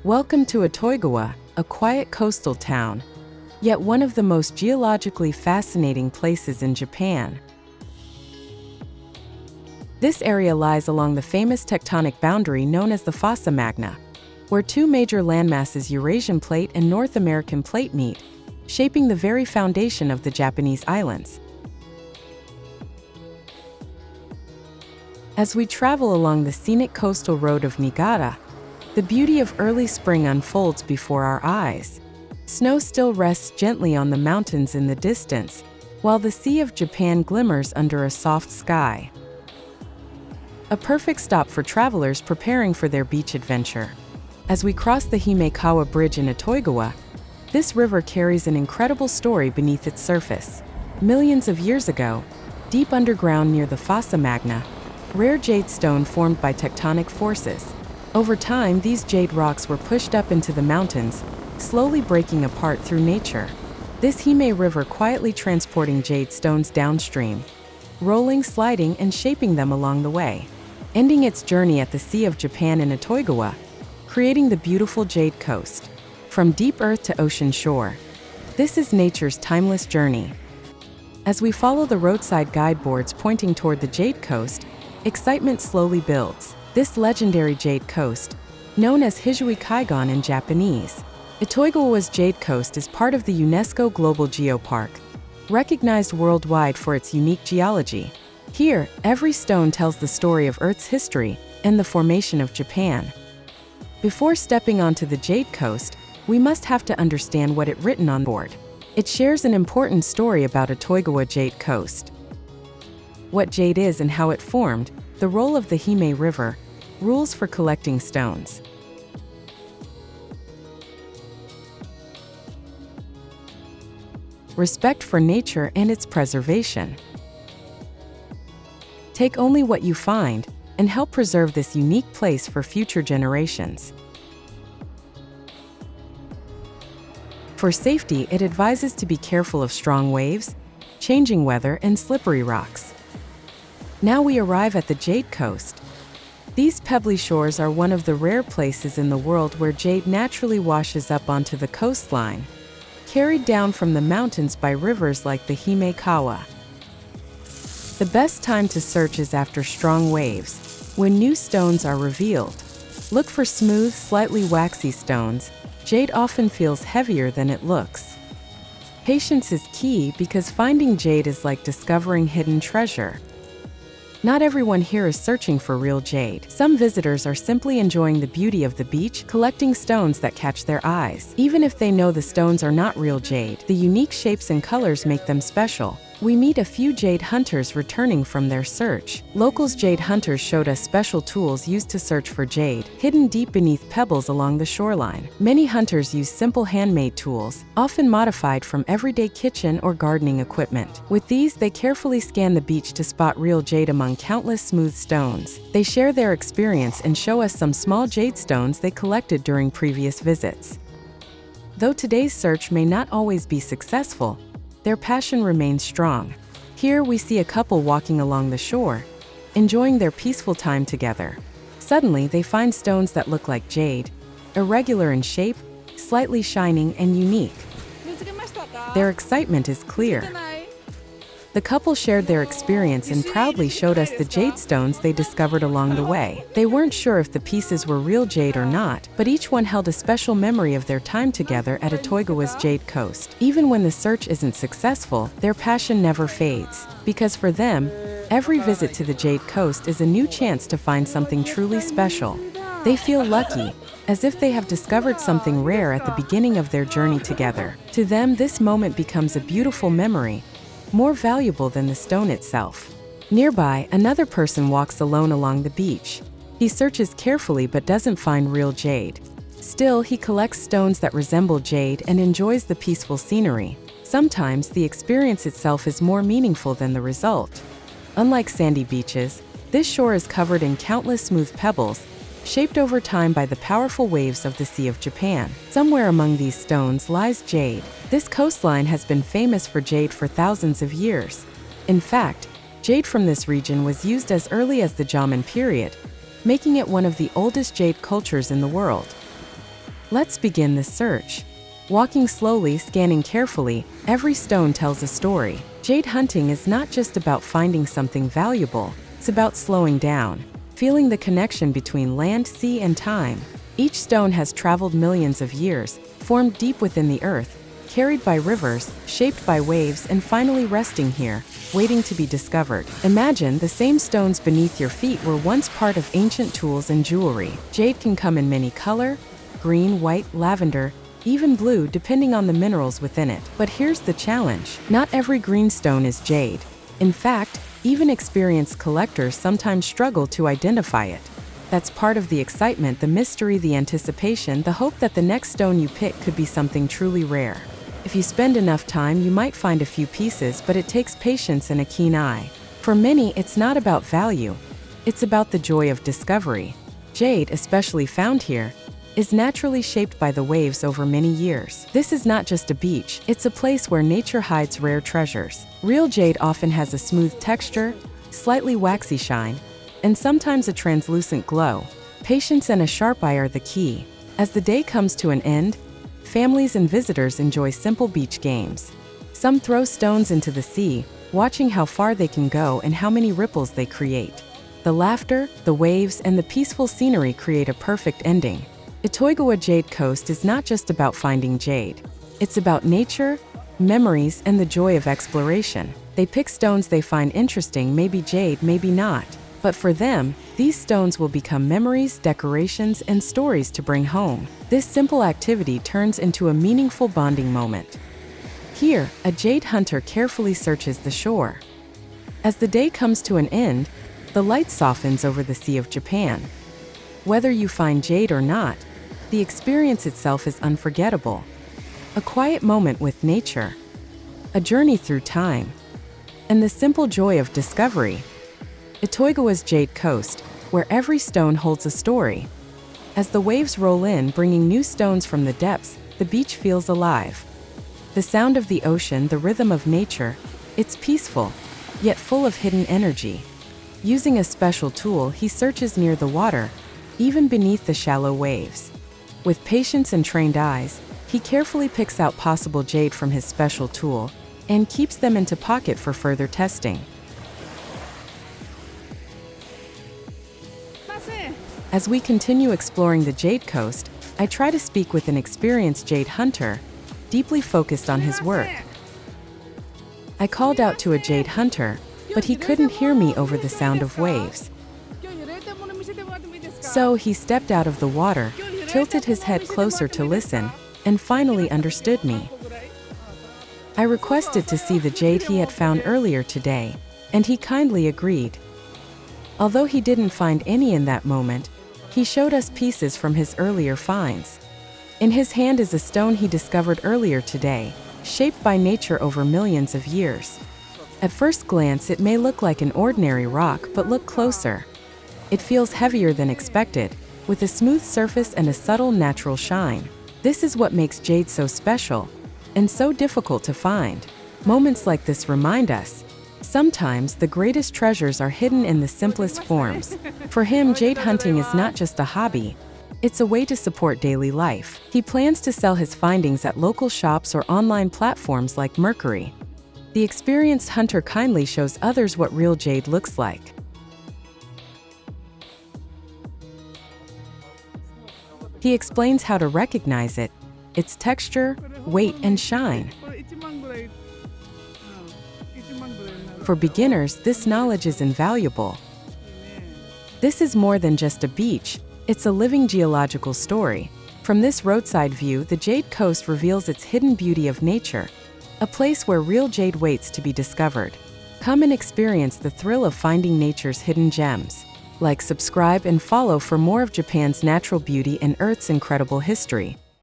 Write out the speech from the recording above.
Welcome to Itoigawa, a quiet coastal town, yet one of the most geologically fascinating places in Japan. This area lies along the famous tectonic boundary known as the Fossa Magna, where two major landmasses, Eurasian Plate and North American Plate, meet, shaping the very foundation of the Japanese islands. As we travel along the scenic coastal road of Niigata, the beauty of early spring unfolds before our eyes. Snow still rests gently on the mountains in the distance, while the Sea of Japan glimmers under a soft sky. A perfect stop for travelers preparing for their beach adventure. As we cross the Himekawa Bridge in Itoigawa, this river carries an incredible story beneath its surface. Millions of years ago, deep underground near the Fossa Magna, rare jade stone formed by tectonic forces. Over time, these jade rocks were pushed up into the mountains, slowly breaking apart through nature. This Hime River quietly transporting jade stones downstream, rolling, sliding, and shaping them along the way, ending its journey at the Sea of Japan in Itoigawa, creating the beautiful Jade Coast. From deep earth to ocean shore, this is nature's timeless journey. As we follow the roadside guideboards pointing toward the Jade Coast, excitement slowly builds. This legendary Jade Coast, known as Himekawa in Japanese, Itoigawa's Jade Coast is part of the UNESCO Global Geopark, recognized worldwide for its unique geology. Here, every stone tells the story of Earth's history and the formation of Japan. Before stepping onto the Jade Coast, we must have to understand what it written on board. It shares an important story about Itoigawa Jade Coast. What jade is and how it formed, the role of the Hime River, rules for collecting stones. Respect for nature and its preservation. Take only what you find and help preserve this unique place for future generations. For safety, it advises to be careful of strong waves, changing weather, and slippery rocks. Now we arrive at the Jade Coast. These pebbly shores are one of the rare places in the world where jade naturally washes up onto the coastline, carried down from the mountains by rivers like the Himekawa. The best time to search is after strong waves, when new stones are revealed. Look for smooth, slightly waxy stones. Jade often feels heavier than it looks. Patience is key because finding jade is like discovering hidden treasure. Not everyone here is searching for real jade. Some visitors are simply enjoying the beauty of the beach, collecting stones that catch their eyes. Even if they know the stones are not real jade, the unique shapes and colors make them special. We meet a few jade hunters returning from their search. Locals jade hunters showed us special tools used to search for jade, hidden deep beneath pebbles along the shoreline. Many hunters use simple handmade tools, often modified from everyday kitchen or gardening equipment. With these, they carefully scan the beach to spot real jade among countless smooth stones. They share their experience and show us some small jade stones they collected during previous visits. Though today's search may not always be successful, their passion remains strong. Here we see a couple walking along the shore, enjoying their peaceful time together. Suddenly, they find stones that look like jade, irregular in shape, slightly shining and unique. Their excitement is clear. The couple shared their experience and proudly showed us the jade stones they discovered along the way. They weren't sure if the pieces were real jade or not, but each one held a special memory of their time together at Itoigawa's Jade Coast. Even when the search isn't successful, their passion never fades, because for them, every visit to the Jade Coast is a new chance to find something truly special. They feel lucky, as if they have discovered something rare at the beginning of their journey together. To them, this moment becomes a beautiful memory, more valuable than the stone itself. Nearby, another person walks alone along the beach. He searches carefully but doesn't find real jade. Still, he collects stones that resemble jade and enjoys the peaceful scenery. Sometimes, the experience itself is more meaningful than the result. Unlike sandy beaches, this shore is covered in countless smooth pebbles, shaped over time by the powerful waves of the Sea of Japan. Somewhere among these stones lies jade. This coastline has been famous for jade for thousands of years. In fact, jade from this region was used as early as the Jomon period, making it one of the oldest jade cultures in the world. Let's begin the search. Walking slowly, scanning carefully, every stone tells a story. Jade hunting is not just about finding something valuable, it's about slowing down, feeling the connection between land, sea, and time. Each stone has traveled millions of years, formed deep within the earth, carried by rivers, shaped by waves, and finally resting here, waiting to be discovered. Imagine the same stones beneath your feet were once part of ancient tools and jewelry. Jade can come in many colors: green, white, lavender, even blue, depending on the minerals within it. But here's the challenge. Not every green stone is jade. In fact, even experienced collectors sometimes struggle to identify it. That's part of the excitement, the mystery, the anticipation, the hope that the next stone you pick could be something truly rare. If you spend enough time, you might find a few pieces, but it takes patience and a keen eye. For many, it's not about value. It's about the joy of discovery. Jade, especially found here, is naturally shaped by the waves over many years. This is not just a beach, it's a place where nature hides rare treasures. Real jade often has a smooth texture, slightly waxy shine, and sometimes a translucent glow. Patience and a sharp eye are the key. As the day comes to an end, families and visitors enjoy simple beach games. Some throw stones into the sea, watching how far they can go and how many ripples they create. The laughter, the waves, and the peaceful scenery create a perfect ending. Itoigawa Jade Coast is not just about finding jade. It's about nature, memories, and the joy of exploration. They pick stones they find interesting, maybe jade, maybe not. But for them, these stones will become memories, decorations, and stories to bring home. This simple activity turns into a meaningful bonding moment. Here, a jade hunter carefully searches the shore. As the day comes to an end, the light softens over the Sea of Japan. Whether you find jade or not, the experience itself is unforgettable. A quiet moment with nature, a journey through time, and the simple joy of discovery. Itoigawa's Jade Coast, where every stone holds a story. As the waves roll in, bringing new stones from the depths, the beach feels alive. The sound of the ocean, the rhythm of nature, it's peaceful, yet full of hidden energy. Using a special tool, he searches near the water, even beneath the shallow waves. With patience and trained eyes, he carefully picks out possible jade from his special tool and keeps them into pocket for further testing. As we continue exploring the Jade Coast, I try to speak with an experienced jade hunter, deeply focused on his work. I called out to a jade hunter, but he couldn't hear me over the sound of waves. So he stepped out of the water, tilted his head closer to listen, and finally understood me. I requested to see the jade he had found earlier today, and he kindly agreed. Although he didn't find any in that moment, he showed us pieces from his earlier finds. In his hand is a stone he discovered earlier today, shaped by nature over millions of years. At first glance, it may look like an ordinary rock, but look closer. It feels heavier than expected, with a smooth surface and a subtle natural shine. This is what makes jade so special and so difficult to find. Moments like this remind us, sometimes the greatest treasures are hidden in the simplest forms. For him, jade hunting is not just a hobby, it's a way to support daily life. He plans to sell his findings at local shops or online platforms like Mercury. The experienced hunter kindly shows others what real jade looks like. He explains how to recognize it, its texture, weight, and shine. For beginners, this knowledge is invaluable. This is more than just a beach, it's a living geological story. From this roadside view, the Jade Coast reveals its hidden beauty of nature, a place where real jade waits to be discovered. Come and experience the thrill of finding nature's hidden gems. Like, subscribe, and follow for more of Japan's natural beauty and Earth's incredible history.